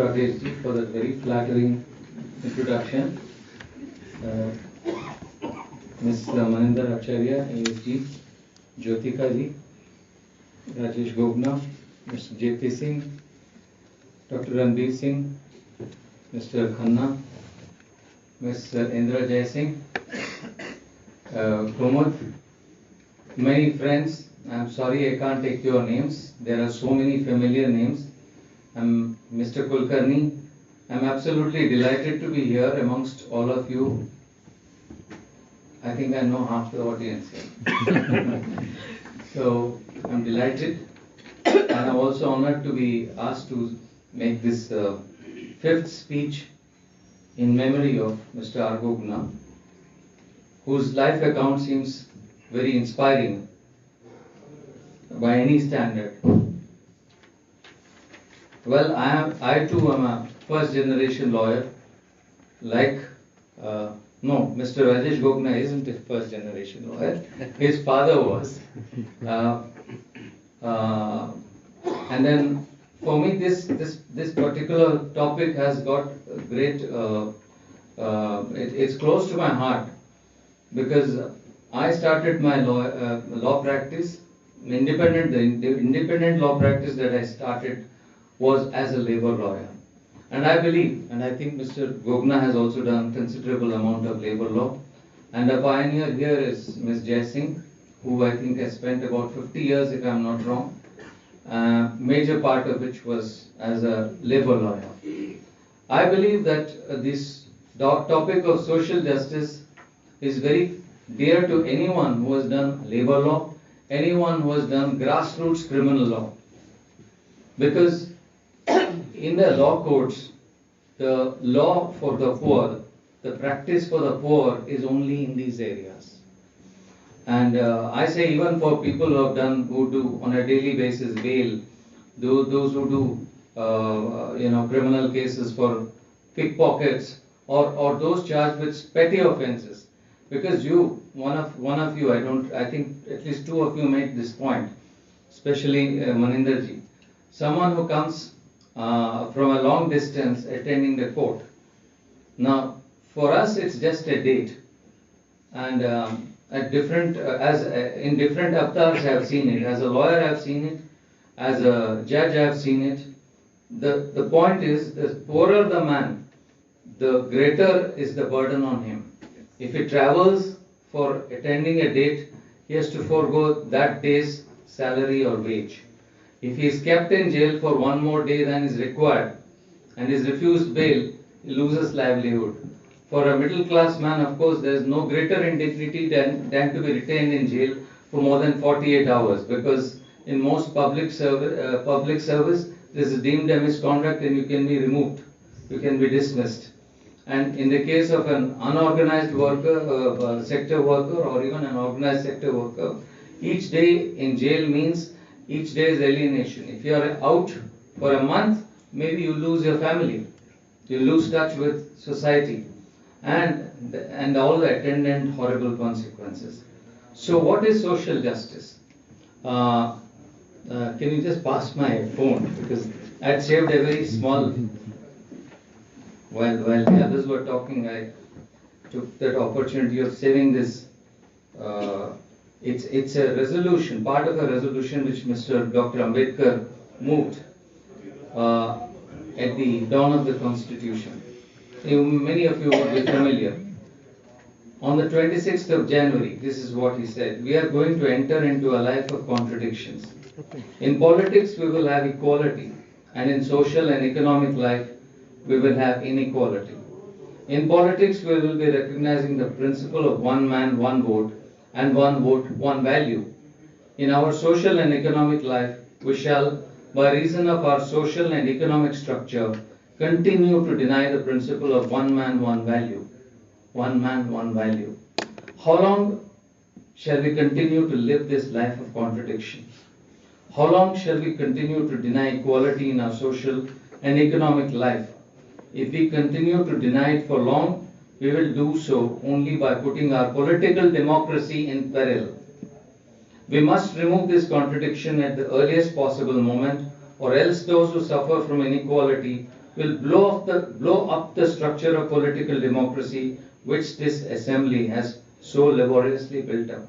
Rakesh ji for that very flattering introduction. Ms. Maninder Acharya, ASG, Jyotika ji, Rajesh Gogna, Mr. J.P. Singh, Dr. Ranbir Singh, Mr. Khanna, Ms. Indra Jai Singh, Pramod, many friends. I'm sorry I can't take your names. There are so many familiar names. I'm Mr. Kulkarni. I'm absolutely delighted to be here amongst all of you. I think I know half the audience here. So I'm delighted, and I'm also honored to be asked to make this fifth speech in memory of Mr. R. Gogna, whose life account seems very inspiring by any standard. Well, I too am a first generation lawyer. No, Mr. Rajesh Gogna isn't a first generation lawyer. His father was. And then for me, this particular topic has got a great. It's close to my heart because I started my law practice. The independent law practice that I started was as a labor lawyer. And I believe, and I think Mr. Gogna has also done considerable amount of labor law. And a pioneer here is Ms. Jai Singh, who I think has spent about 50 years, if I'm not wrong, major part of which was as a labor lawyer. I believe that this topic of social justice is very dear to anyone who has done labor law, anyone who has done grassroots criminal law. Because in the law courts, the law for the poor, the practice for the poor is only in these areas. And I say even for people who do on a daily basis bail, those who do criminal cases for pickpockets or those charged with petty offences. Because one of you, I think at least two of you made this point, especially Maninder ji. Someone who comes from a long distance attending the court. Now, for us, it's just a date, and in different avatars, I have seen it. As a lawyer, I have seen it. As a judge, I have seen it. The point is, the poorer the man, the greater is the burden on him. If he travels for attending a date, he has to forego that day's salary or wage. If he is kept in jail for one more day than is required and is refused bail, he loses livelihood. For a middle class man, of course, there is no greater indignity than to be retained in jail for more than 48 hours, because in most public service, this is deemed a misconduct and you can be removed, you can be dismissed. And in the case of an unorganized worker, sector worker, or even an organized sector worker, each day in jail means each day is alienation. If you are out for a month, maybe you lose your family, you lose touch with society, and all the attendant horrible consequences. So, what is social justice? Can you just pass my phone, because I had saved a very small. While the others were talking, I took that opportunity of saving this. It's a resolution, part of a resolution which Mr. Dr. Ambedkar moved at the dawn of the Constitution. Many of you would be familiar. On the 26th of January, this is what he said: we are going to enter into a life of contradictions. In politics, we will have equality, and in social and economic life, we will have inequality. In politics, we will be recognizing the principle of one man, one vote, and one vote, one value. In our social and economic life, we shall, by reason of our social and economic structure, continue to deny the principle of one man, one value. One man, one value. How long shall we continue to live this life of contradiction? How long shall we continue to deny equality in our social and economic life? If we continue to deny it for long, we will do so only by putting our political democracy in peril. We must remove this contradiction at the earliest possible moment, or else those who suffer from inequality will blow up the structure of political democracy which this assembly has so laboriously built up.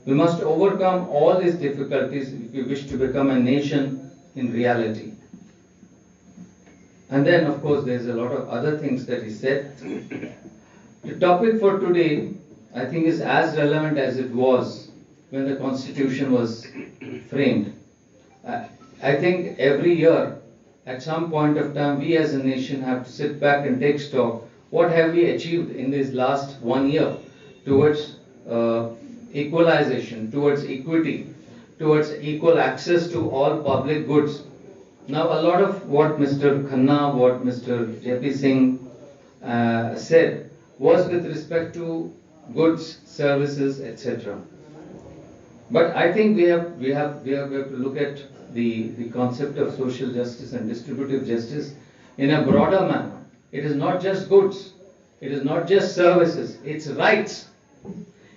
We must overcome all these difficulties if we wish to become a nation in reality. And then, of course, there's a lot of other things that he said. The topic for today, I think, is as relevant as it was when the Constitution was framed. I think every year, at some point of time, we as a nation have to sit back and take stock. What have we achieved in this last 1 year towards equalization, towards equity, towards equal access to all public goods? Now, a lot of what Mr. Khanna, what Mr. J.P. Singh said was with respect to goods, services, etc. But I think we have to look at the concept of social justice and distributive justice in a broader manner. It is not just goods, it is not just services, it's rights.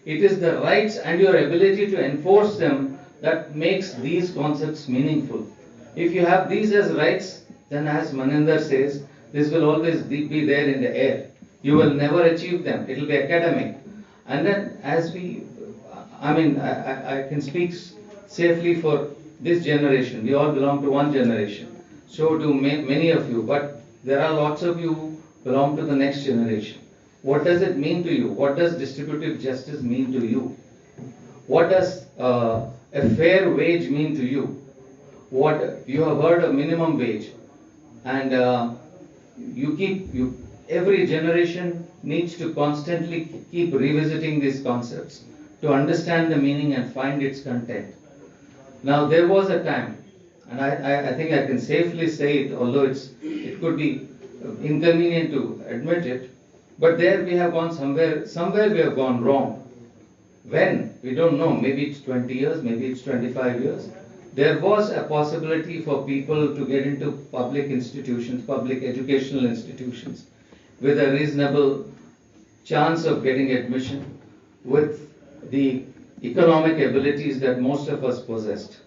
It is the rights and your ability to enforce them that makes these concepts meaningful. If you have these as rights, then as Maninder says, this will always be there in the air. You will never achieve them. It will be academic. And then as I can speak safely for this generation. We all belong to one generation. So do many of you. But there are lots of you who belong to the next generation. What does it mean to you? What does distributive justice mean to you? What does a fair wage mean to you? What you have heard of minimum wage, and every generation needs to constantly keep revisiting these concepts to understand the meaning and find its content. Now there was a time, and I think I can safely say it, although it could be inconvenient to admit it, but there we have gone somewhere we have gone wrong. When? We don't know. Maybe it's 20 years, maybe it's 25 years. There was a possibility for people to get into public institutions, public educational institutions, with a reasonable chance of getting admission, with the economic abilities that most of us possessed.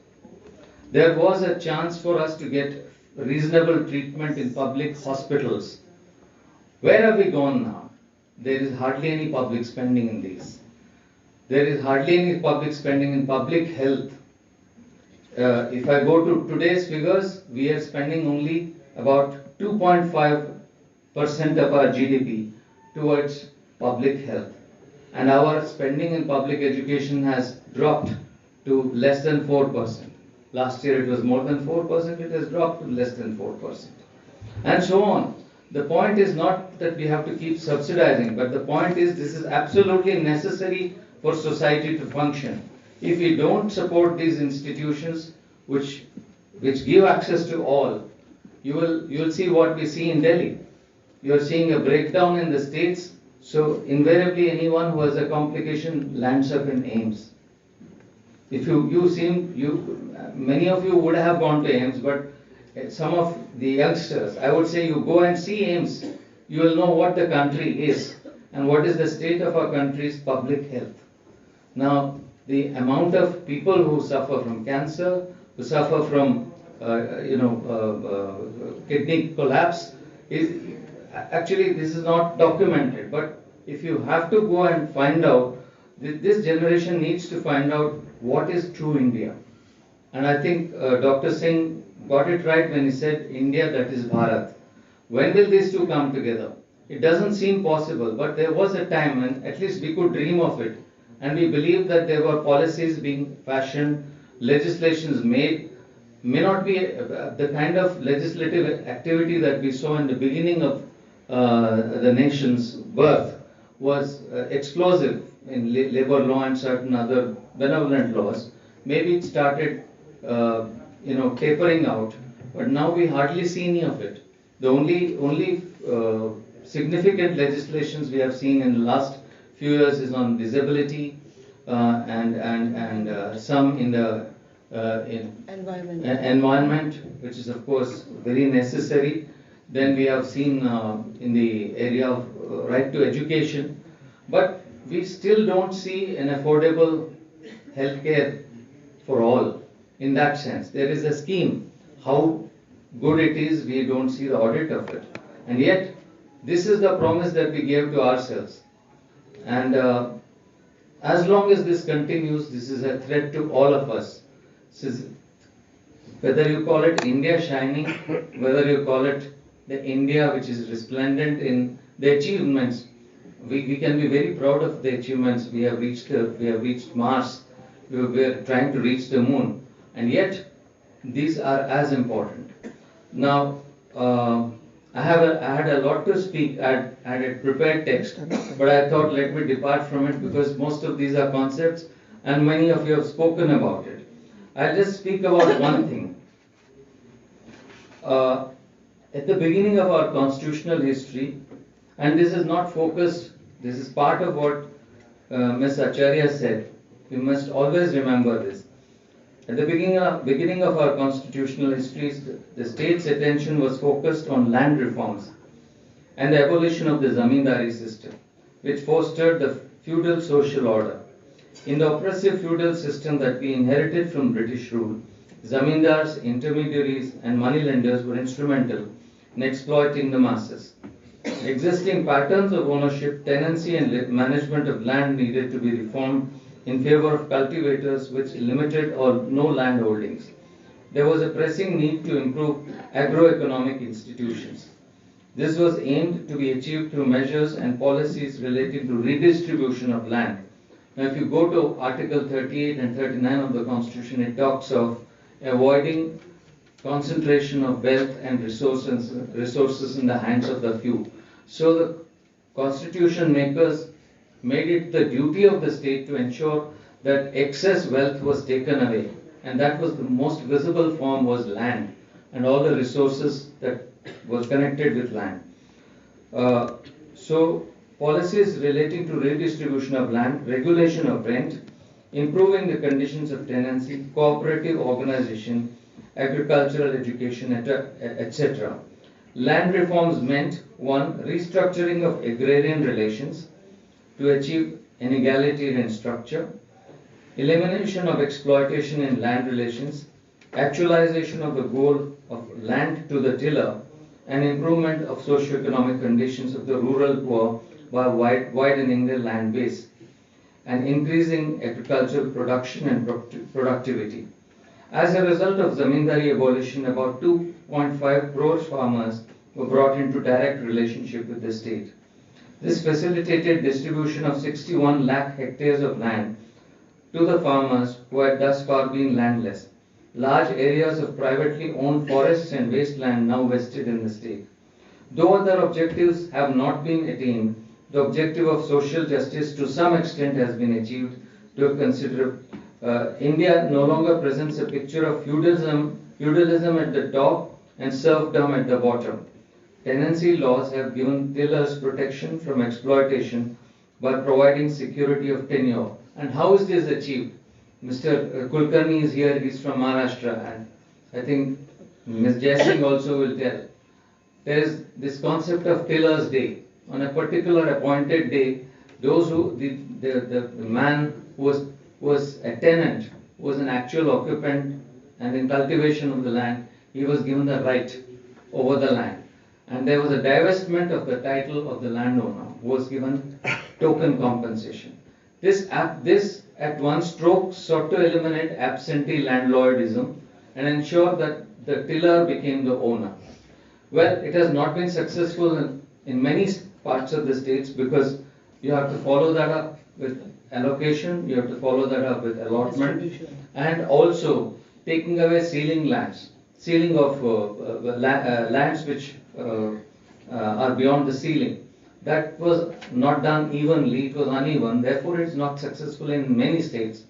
There was a chance for us to get reasonable treatment in public hospitals. Where have we gone now? There is hardly any public spending in these. There is hardly any public spending in public health. If I go to today's figures, we are spending only about 2.5% of our GDP towards public health. And our spending in public education has dropped to less than 4%. Last year it was more than 4%, it has dropped to less than 4%. And so on. The point is not that we have to keep subsidizing, but the point is this is absolutely necessary for society to function. If we don't support these institutions which give access to all, you will see what we see in Delhi. You are seeing a breakdown in the states, so invariably anyone who has a complication lands up in AIIMS. If many of you would have gone to AIIMS, but some of the youngsters, I would say you go and see AIIMS, you will know what the country is and what is the state of our country's public health. Now, the amount of people who suffer from cancer, who suffer from kidney collapse, is actually this is not documented. But if you have to go and find out, this generation needs to find out what is true India. And I think Dr. Singh got it right when he said India, that is Bharat. When will these two come together? It doesn't seem possible, but there was a time when at least we could dream of it. And we believe that there were policies being fashioned, legislations made. May not be the kind of legislative activity that we saw in the beginning of the nation's birth was explosive in labor law and certain other benevolent laws. Maybe it started tapering out, but now we hardly see any of it. The only significant legislations we have seen in the last few years is on disability and some in the environment, which is of course very necessary. Then we have seen in the area of right to education, but we still don't see an affordable healthcare for all. In that sense, there is a scheme how good it is, we don't see the audit of it. And yet, this is the promise that we gave to ourselves. And as long as this continues, this is a threat to all of us. Whether you call it India shining, whether you call it the India which is resplendent in the achievements, we can be very proud of the achievements. We have reached Mars, we are trying to reach the moon, and yet these are as important. Now, I had a lot to speak. I had a prepared text, but I thought let me depart from it because most of these are concepts and many of you have spoken about it. I'll just speak about one thing. At the beginning of our constitutional history, and this is not focused, this is part of what Ms. Acharya said, we must always remember this. At the beginning of our constitutional history, the state's attention was focused on land reforms and the abolition of the zamindari system, which fostered the feudal social order. In the oppressive feudal system that we inherited from British rule, zamindars, intermediaries, and moneylenders were instrumental in exploiting the masses. Existing patterns of ownership, tenancy, and management of land needed to be reformed in favor of cultivators with limited or no land holdings. There was a pressing need to improve agroeconomic institutions. This was aimed to be achieved through measures and policies relating to redistribution of land. Now, if you go to Article 38 and 39 of the Constitution, it talks of avoiding concentration of wealth and resources in the hands of the few. So the Constitution makers made it the duty of the state to ensure that excess wealth was taken away, and that was the most visible form was land and all the resources that was connected with land. So policies relating to redistribution of land, regulation of rent, improving the conditions of tenancy, cooperative organization, agricultural education, etc. Land reforms meant, one, restructuring of agrarian relations to achieve an egalitarian structure, elimination of exploitation in land relations, actualization of the goal of land to the tiller, and improvement of socio-economic conditions of the rural poor by widening their land base and increasing agricultural production and productivity. As a result of zamindari abolition, about 2.5 crore farmers were brought into direct relationship with the state. This facilitated distribution of 61 lakh hectares of land to the farmers who had thus far been landless. Large areas of privately owned forests and wasteland now vested in the state. Though other objectives have not been attained, the objective of social justice to some extent has been achieved to a considerable. India no longer presents a picture of feudalism at the top and serfdom at the bottom. Tenancy laws have given tillers protection from exploitation by providing security of tenure. And how is this achieved? Mr. Kulkarni is here, he's from Maharashtra, and I think Ms. Jaising also will tell. There is this concept of Tiller's Day. On a particular appointed day, those who, the man who was a tenant, who was an actual occupant and in cultivation of the land, he was given the right over the land. And there was a divestment of the title of the landowner who was given token compensation. This at one stroke sought to eliminate absentee landlordism and ensure that the tiller became the owner. Well, it has not been successful in many parts of the states because you have to follow that up with allocation, you have to follow that up with allotment, and also taking away ceiling of lands which are beyond the ceiling. That was not done evenly, it was uneven, therefore it is not successful in many states.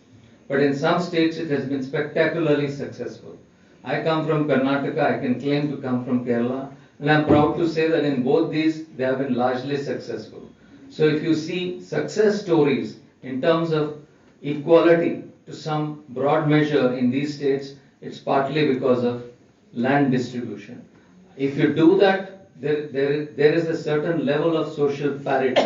But in some states it has been spectacularly successful. I come from Karnataka, I can claim to come from Kerala, and I am proud to say that in both these they have been largely successful. So if you see success stories in terms of equality to some broad measure in these states, it's partly because of land distribution. If you do that, there is a certain level of social parity.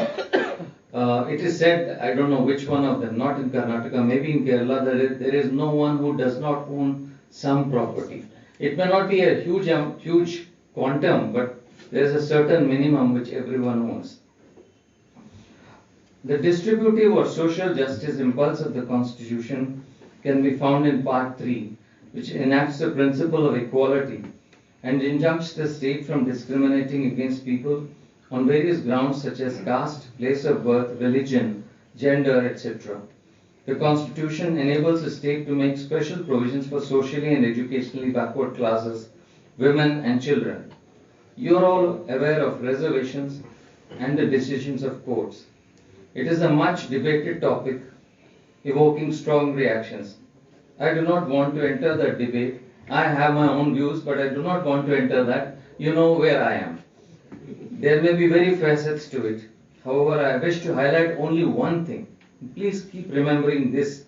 It is said, I don't know which one of them, not in Karnataka, maybe in Kerala, there is no one who does not own some property. It may not be a huge quantum, but there is a certain minimum which everyone owns. The distributive or social justice impulse of the Constitution can be found in Part 3, which enacts the principle of equality and injuncts the state from discriminating against people on various grounds such as caste, place of birth, religion, gender, etc. The Constitution enables the state to make special provisions for socially and educationally backward classes, women and children. You are all aware of reservations and the decisions of courts. It is a much debated topic, evoking strong reactions. I do not want to enter that debate. I have my own views, but I do not want to enter that. You know where I am. There may be very facets to it. However, I wish to highlight only one thing. Please keep remembering this,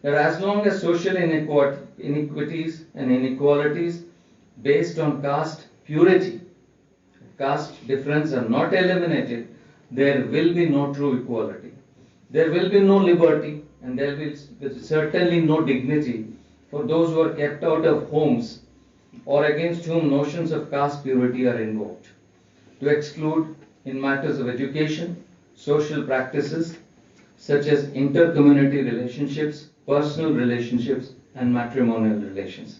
that as long as social inequities and inequalities based on caste purity, caste difference are not eliminated, there will be no true equality. There will be no liberty, and there will certainly no dignity for those who are kept out of homes or against whom notions of caste purity are invoked, to exclude in matters of education, social practices such as inter-community relationships, personal relationships, and matrimonial relations.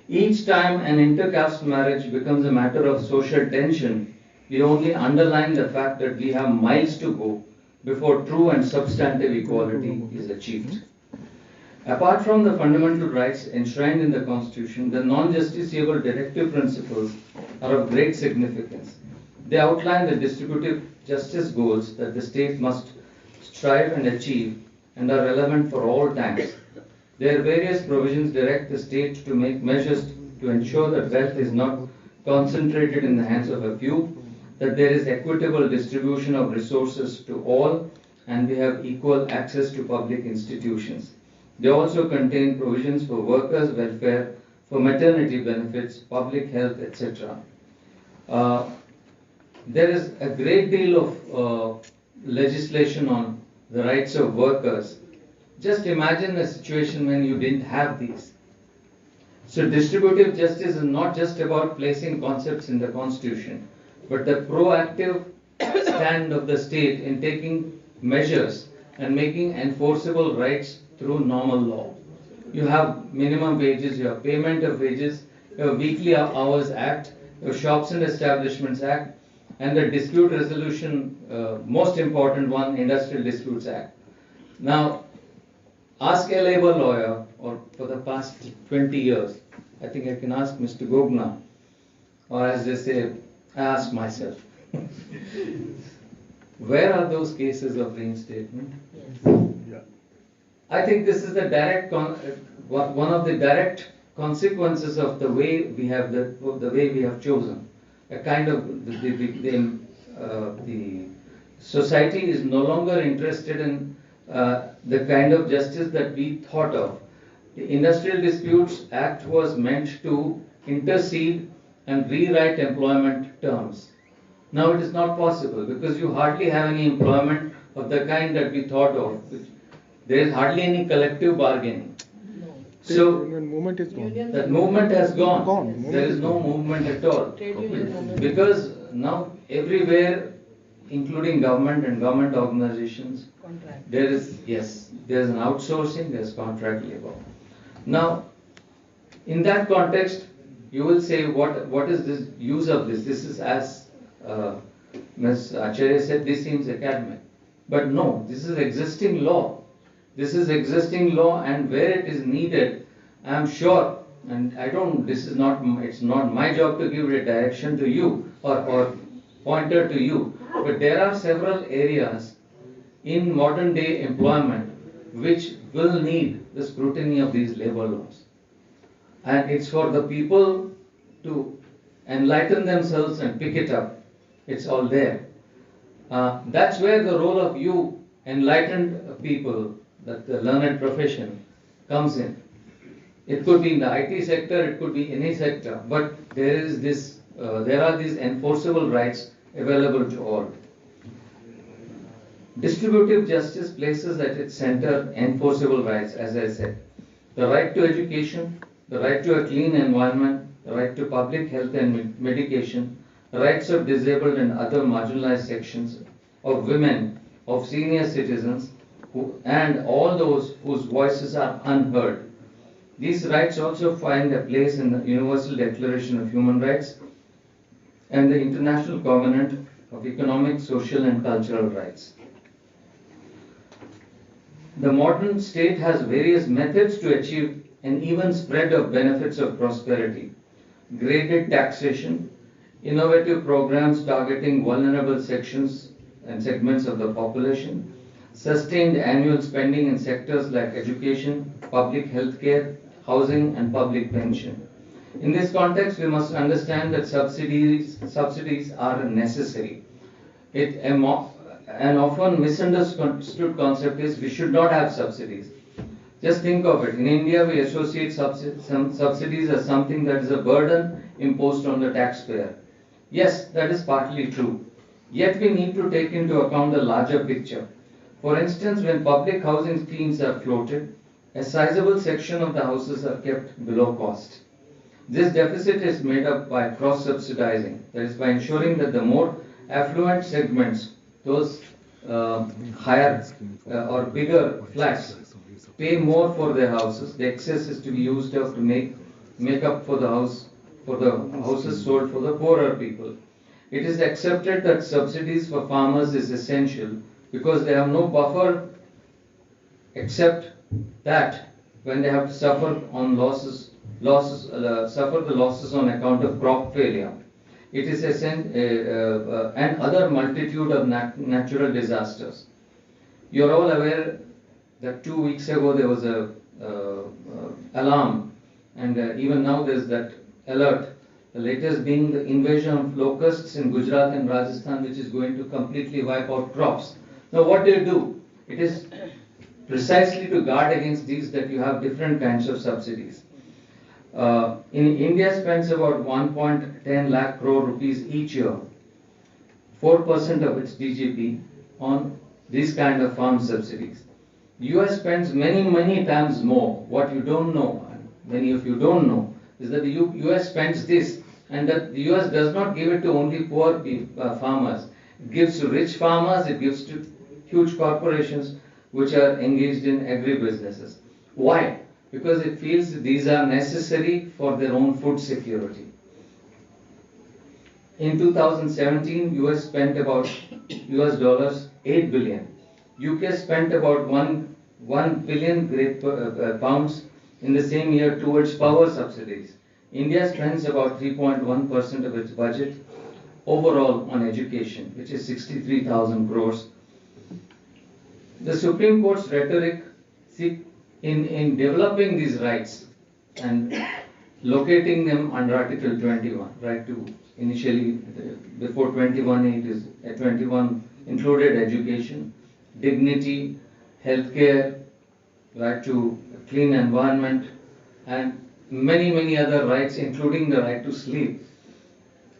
Each time an intercaste marriage becomes a matter of social tension, we only underline the fact that we have miles to go before true and substantive equality is achieved. Apart from the fundamental rights enshrined in the Constitution, the non-justiciable directive principles are of great significance. They outline the distributive justice goals that the state must strive and achieve and are relevant for all times. Their various provisions direct the state to make measures to ensure that wealth is not concentrated in the hands of a few, that there is equitable distribution of resources to all, and we have equal access to public institutions. They also contain provisions for workers' welfare, for maternity benefits, public health, etc. There is a great deal of legislation on the rights of workers. Just imagine a situation when you didn't have these. So distributive justice is not just about placing concepts in the Constitution, but the proactive stand of the state in taking measures and making enforceable rights through normal law. You have minimum wages, you have payment of wages, you have Weekly Hours Act, you have Shops and Establishments Act, and the dispute resolution, most important one, Industrial Disputes Act. Now, ask a labor lawyer, or for the past 20 years, I think I can ask Mr. Gogna, or as they say, I ask myself. Where are those cases of reinstatement? Yes. I think this is the direct one of the direct consequences of the way we have the way we have chosen. A kind of the society is no longer interested in the kind of justice that we thought of. The Industrial Disputes Act was meant to intercede and rewrite employment terms. Now it is not possible because you hardly have any employment of the kind that we thought of. There is hardly any collective bargaining. So movement is gone. That movement has gone. There is no movement at all. Because now everywhere, including government and government organizations, there is an outsourcing, there is contract labor. Now, in that context, you will say, what is this use of this? This is, as Ms. Acharya said, this seems academic. But no, this is existing law. This is existing law, and where it is needed, I am sure, and it's not my job to give a direction to you or pointer to you, but there are several areas in modern day employment which will need the scrutiny of these labor laws. And it's for the people to enlighten themselves and pick it up. It's all there. That's where the role of you enlightened people, that the learned profession, comes in. It could be in the IT sector, it could be any sector, but there are these enforceable rights available to all. Distributive justice places at its center enforceable rights, as I said. The right to education, the right to a clean environment, the right to public health and medication, the rights of disabled and other marginalized sections, of women, of senior citizens, and all those whose voices are unheard. These rights also find a place in the Universal Declaration of Human Rights and the International Covenant of Economic, Social and Cultural Rights. The modern state has various methods to achieve an even spread of benefits of prosperity: graded taxation, innovative programs targeting vulnerable sections and segments of the population, sustained annual spending in sectors like education, public health care, housing and public pension. In this context, we must understand that subsidies are necessary. An often misunderstood concept is we should not have subsidies. Just think of it. In India, we associate subsidies as something that is a burden imposed on the taxpayer. Yes, that is partly true. Yet we need to take into account the larger picture. For instance, when public housing schemes are floated, a sizable section of the houses are kept below cost. This deficit is made up by cross-subsidizing, that is, by ensuring that the more affluent segments, those higher or bigger flats, pay more for their houses. The excess is to be used up to make up for the houses sold for the poorer people. It is accepted that subsidies for farmers is essential because they have no buffer except that when they have to suffer the losses on account of crop failure. It is and other multitude of natural disasters. You are all aware that 2 weeks ago there was a alarm, and even now there is that alert. The latest being the invasion of locusts in Gujarat and Rajasthan, which is going to completely wipe out crops. Now, what do? It is precisely to guard against these that you have different kinds of subsidies. In India spends about 1.10 lakh crore rupees each year, 4% of its GDP, on these kind of farm subsidies. The US spends many times more. What you don't know, many of you don't know, is that the US spends this, and that the US does not give it to only poor farmers. It gives to rich farmers, it gives to huge corporations which are engaged in agribusinesses. Why? Because it feels these are necessary for their own food security. In 2017, US spent about US dollars 8 billion. UK spent about 1 billion pounds in the same year towards power subsidies. India spends about 3.1% of its budget overall on education, which is 63,000 crores. The Supreme Court's rhetoric in developing these rights and locating them under Article 21, right to initially before 21, it is 21 included education, dignity, healthcare, right to a clean environment, and many other rights, including the right to sleep.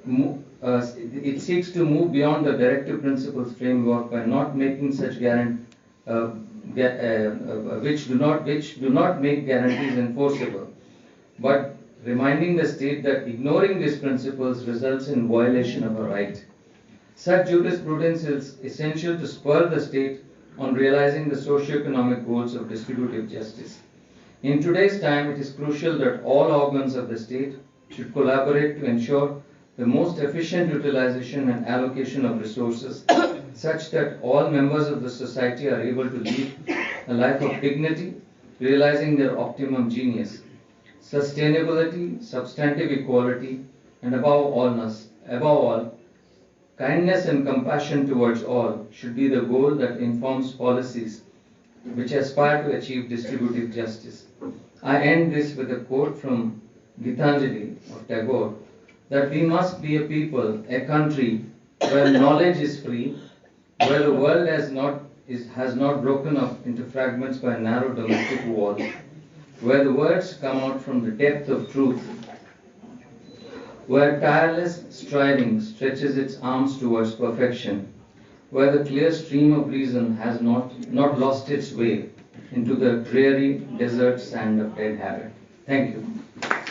It seeks to move beyond the directive principles framework by not making such which do not make guarantees enforceable, but reminding the state that ignoring these principles results in violation of a right. Such jurisprudence is essential to spur the state on realizing the socio-economic goals of distributive justice. In today's time, it is crucial that all organs of the state should collaborate to ensure the most efficient utilization and allocation of resources such that all members of the society are able to lead a life of dignity, realizing their optimum genius. Sustainability, substantive equality, and above all, kindness and compassion towards all should be the goal that informs policies which aspire to achieve distributive justice. I end this with a quote from Gitanjali of Tagore, that we must be a people, a country where knowledge is free, where the world has not broken up into fragments by a narrow domestic wall, where the words come out from the depth of truth, where tireless striving stretches its arms towards perfection, where the clear stream of reason has not lost its way into the dreary desert sand of dead habit. Thank you.